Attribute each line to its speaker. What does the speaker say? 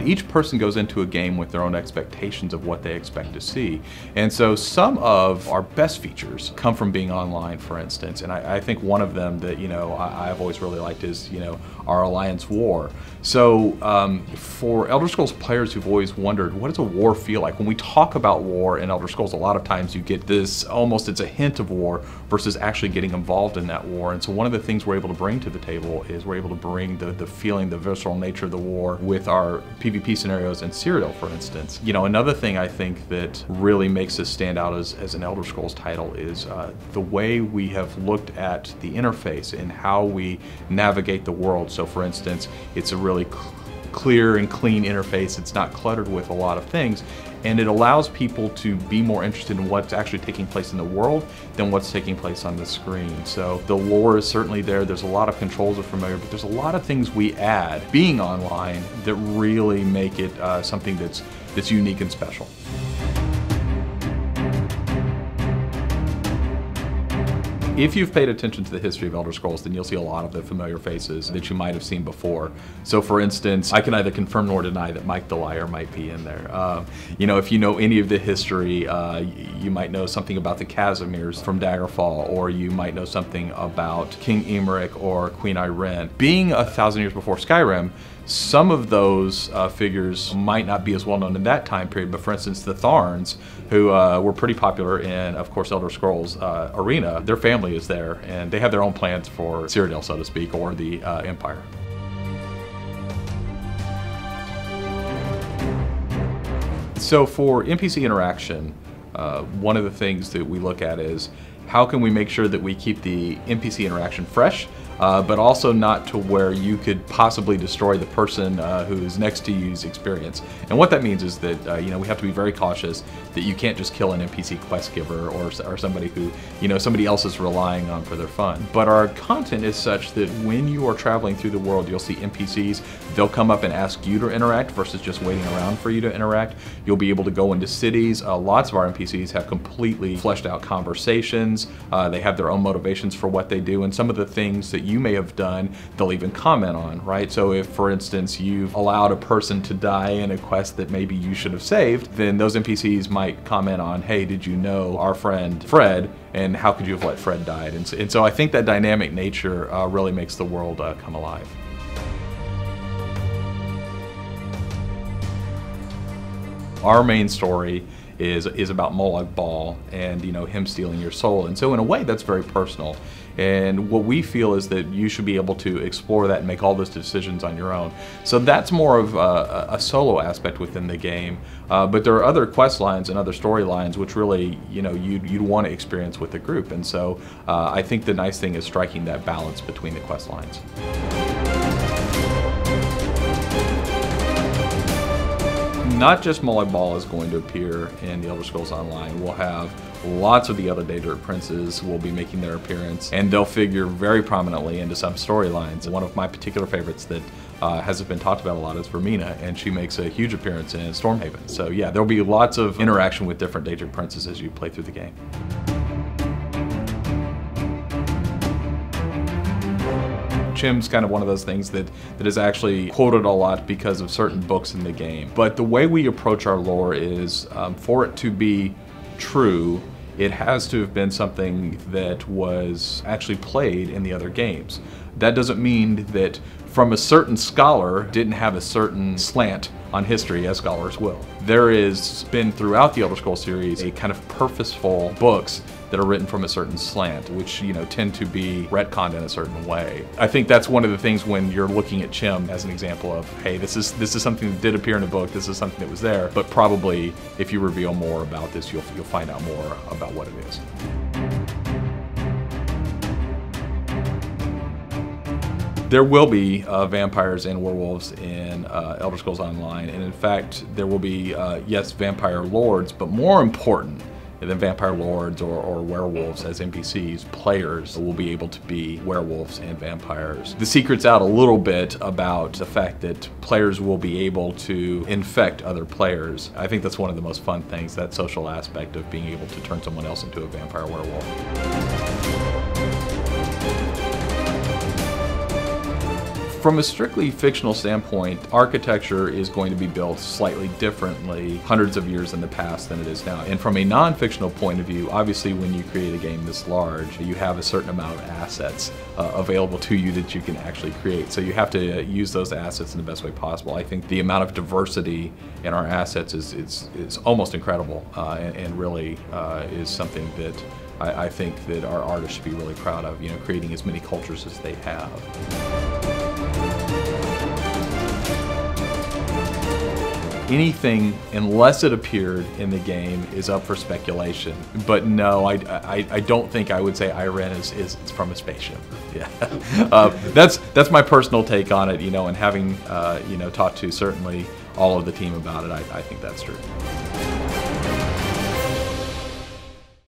Speaker 1: each person goes into a game with their own expectations of what they expect to see. And so some of our best features come from being online, for instance. And I think one of them that, I've always really liked is, our Alliance War. So for Elder Scrolls players who've always wondered, what does a war feel like? When we talk about war in Elder Scrolls, a lot of times you get this, almost it's a hint of war versus actually getting involved in that war. And so one of the things we're able to bring to the table is we're able to bring the feeling, the visceral nature of the war with our PvP scenarios in Cyrodiil, for instance. Another thing I think that really makes us stand out as an Elder Scrolls title is the way we have looked at the interface and how we navigate the world. So for instance, it's a really clear and clean interface. It's not cluttered with a lot of things, and it allows people to be more interested in what's actually taking place in the world than what's taking place on the screen. So the lore is certainly there. There's a lot of controls are familiar, but there's a lot of things we add being online that really make it something that's unique and special. If you've paid attention to the history of Elder Scrolls, then you'll see a lot of the familiar faces that you might have seen before. So for instance, I can neither confirm nor deny that Mike the Liar might be in there. If you know any of the history, you might know something about the Casimirs from Daggerfall, or you might know something about King Emeric or Queen Irene. Being 1,000 years before Skyrim, some of those figures might not be as well known in that time period, but for instance, the Tharns, who were pretty popular in, of course, Elder Scrolls Arena, their family is there, and they have their own plans for Cyrodiil, so to speak, or the Empire. So for NPC interaction, one of the things that we look at is how can we make sure that we keep the NPC interaction fresh, but also not to where you could possibly destroy the person who's next to you's experience. And what that means is that we have to be very cautious that you can't just kill an NPC quest giver or somebody who somebody else is relying on for their fun. But our content is such that when you are traveling through the world, you'll see NPCs. They'll come up and ask you to interact versus just waiting around for you to interact. You'll be able to go into cities. Lots of our NPCs have completely fleshed out conversations. They have their own motivations for what they do, and some of the things that you may have done, they'll even comment on, right? So if, for instance, you've allowed a person to die in a quest that maybe you should have saved, then those NPCs might comment on, hey, did you know our friend Fred, and how could you have let Fred die? And so I think that dynamic nature really makes the world come alive. Our main story is about Molag Bal and him stealing your soul, and so in a way that's very personal. And what we feel is that you should be able to explore that and make all those decisions on your own. So that's more of a solo aspect within the game. But there are other quest lines and other storylines which really you'd want to experience with the group. And so I think the nice thing is striking that balance between the quest lines. Not just Molag Bal is going to appear in the Elder Scrolls Online. We'll have lots of the other Daedric princes will be making their appearance, and they'll figure very prominently into some storylines. One of my particular favorites that hasn't been talked about a lot is Vermina, and she makes a huge appearance in Stormhaven. So yeah, there'll be lots of interaction with different Daedric princes as you play through the game. Chim's kind of one of those things that is actually quoted a lot because of certain books in the game. But the way we approach our lore is, for it to be true, it has to have been something that was actually played in the other games. That doesn't mean that from a certain scholar didn't have a certain slant on history, as scholars will. There has been throughout the Elder Scrolls series a kind of purposeful books that are written from a certain slant, which tend to be retconned in a certain way. I think that's one of the things when you're looking at Chim as an example of, hey, this is something that did appear in a book, this is something that was there, but probably if you reveal more about this, you'll find out more about what it is. There will be vampires and werewolves in Elder Scrolls Online, and in fact, there will be, yes, vampire lords, but more important than vampire lords or werewolves as NPCs, players will be able to be werewolves and vampires. The secret's out a little bit about the fact that players will be able to infect other players. I think that's one of the most fun things, that social aspect of being able to turn someone else into a vampire werewolf. From a strictly fictional standpoint, architecture is going to be built slightly differently hundreds of years in the past than it is now. And from a non-fictional point of view, obviously when you create a game this large, you have a certain amount of assets available to you that you can actually create. So you have to use those assets in the best way possible. I think the amount of diversity in our assets is almost incredible, and really is something that I think that our artists should be really proud of, creating as many cultures as they have. Anything, unless it appeared in the game, is up for speculation. But no, I don't think I would say Iran is from a spaceship. Yeah, that's my personal take on it. And having talked to certainly all of the team about it, I think that's true.